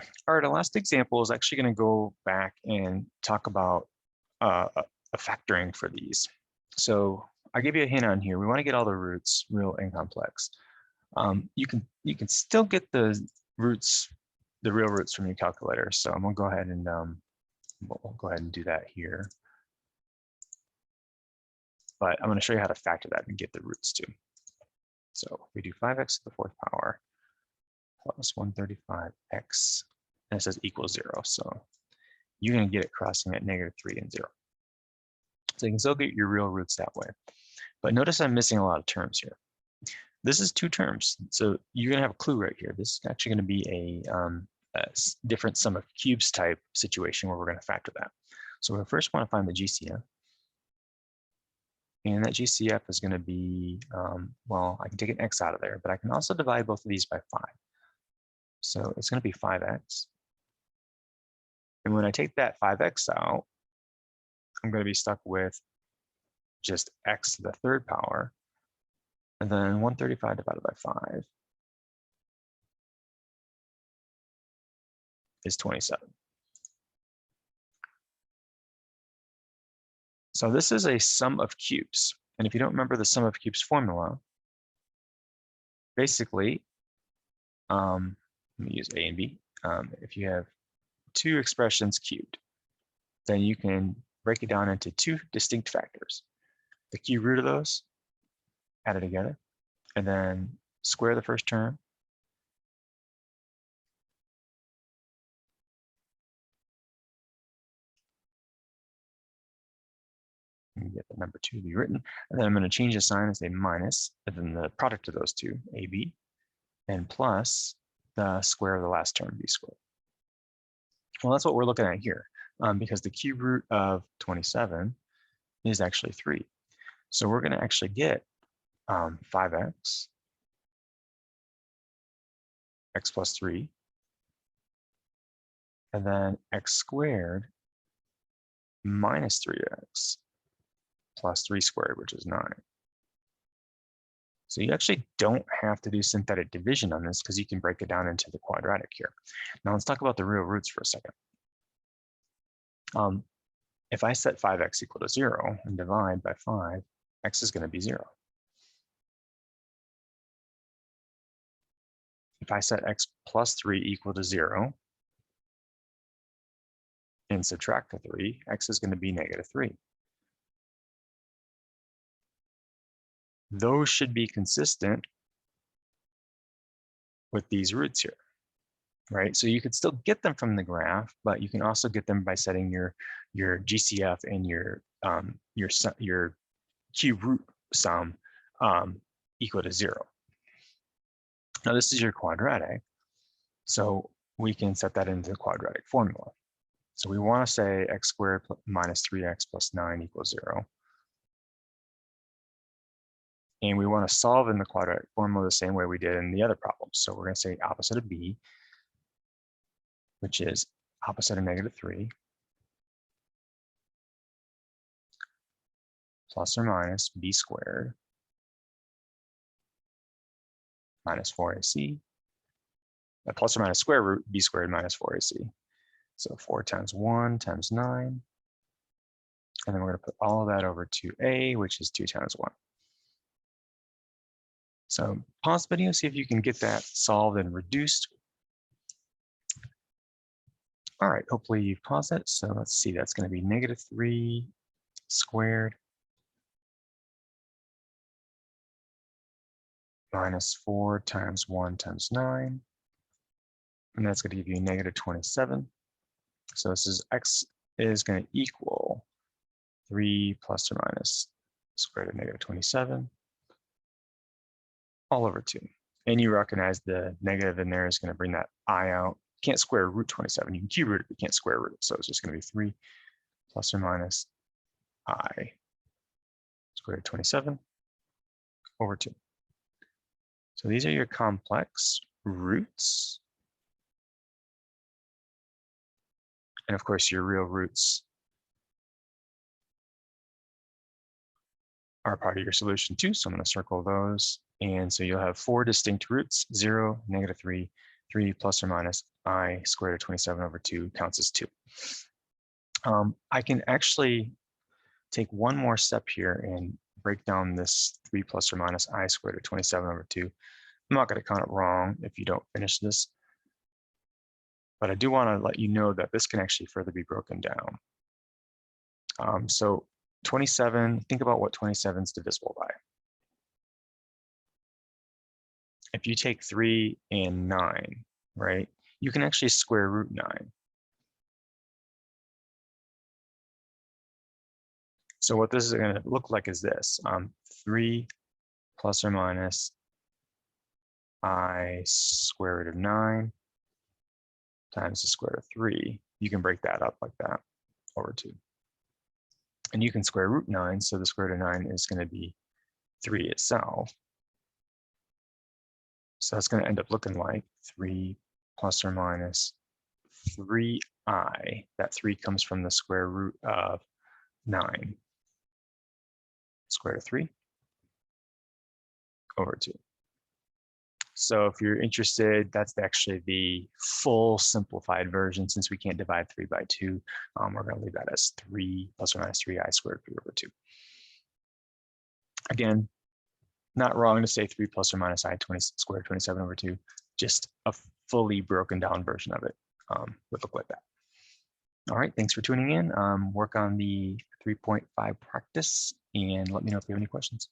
All right, our last example is actually going to go back and talk about a factoring for these. So I give you a hint on here. We want to get all the roots, real and complex. You can still get the roots, the real roots from your calculator. So I'm gonna go ahead and we'll go ahead and do that here. But I'm going to show you how to factor that and get the roots too. So we do 5x to the fourth power plus 135x, and it says equals 0. So you're going to get it crossing at -3 and 0. So you can still get your real roots that way. But notice I'm missing a lot of terms here. This is 2 terms. So you're going to have a clue right here. This is actually going to be a different sum of cubes type situation where we're going to factor that. So we first want to find the GCF. And that GCF is going to be, well, I can take an x out of there, but I can also divide both of these by 5. So it's going to be 5x. And when I take that 5x out, I'm going to be stuck with just x to the third power, and then 135 divided by 5 is 27. So this is a sum of cubes. And if you don't remember the sum of cubes formula, basically, let me use A and B. If you have 2 expressions cubed, then you can break it down into 2 distinct factors. The cube root of those, add it together, and then square the first term. And get the number 2 to be written. And then I'm going to change the sign as a minus, and then the product of those 2, AB, and plus the square of the last term, B squared. Well, that's what we're looking at here, because the cube root of 27 is actually 3. So we're going to actually get 5x, x plus 3, and then x squared minus 3x plus 3 squared, which is 9. So you actually don't have to do synthetic division on this because you can break it down into the quadratic here. Now let's talk about the real roots for a second. If I set 5x equal to 0 and divide by 5, x is going to be 0. If I set x plus 3 equal to 0 and subtract the 3, x is going to be -3. Those should be consistent with these roots here, right? So you could still get them from the graph, but you can also get them by setting your GCF and your cube root sum equal to 0. Now this is your quadratic, so we can set that into the quadratic formula. So we want to say x squared minus 3x plus 9 equals 0. And we want to solve in the quadratic formula the same way we did in the other problems. So we're going to say opposite of b, which is opposite of -3, plus or minus b squared minus 4ac, plus or minus square root b squared minus 4ac. So 4 times 1 times 9. And then we're going to put all of that over to a, which is 2 times 1. So pause the video, see if you can get that solved and reduced. All right, hopefully you've paused it. So let's see, that's going to be -3 squared minus 4 times 1 times 9. And that's going to give you -27. So this is x is going to equal 3 plus or minus square root of -27 all over 2. And you recognize the negative in there is going to bring that I out. You can't square root 27. You can cube root it, but you can't square root it. So it's just going to be 3 plus or minus I square root of 27 over 2. So these are your complex roots. And of course, your real roots are part of your solution too. So I'm going to circle those. And so you'll have 4 distinct roots, 0, -3, 3 plus or minus I squared of 27 over 2 counts as 2. I can actually take one more step here and break down this 3 plus or minus I squared of 27 over 2. I'm not going to count it wrong if you don't finish this, but I do want to let you know that this can actually further be broken down. So 27, think about what 27 is divisible by. If you take 3 and 9, right, you can actually square root 9. So what this is going to look like is this, 3 plus or minus I square root of 9 times the square root of 3. You can break that up like that over 2. And you can square root 9, so the square root of 9 is going to be 3 itself. So that's going to end up looking like 3 plus or minus 3i. That 3 comes from the square root of 9. Square root of 3 over 2. So if you're interested, that's actually the full simplified version. Since we can't divide 3 by 2, we're going to leave that as 3 plus or minus 3i squared over 2. Again, not wrong to say 3 plus or minus I squared 27 over 2. Just a fully broken down version of it would look like that. All right, thanks for tuning in. Work on the 3.5 practice and let me know if you have any questions.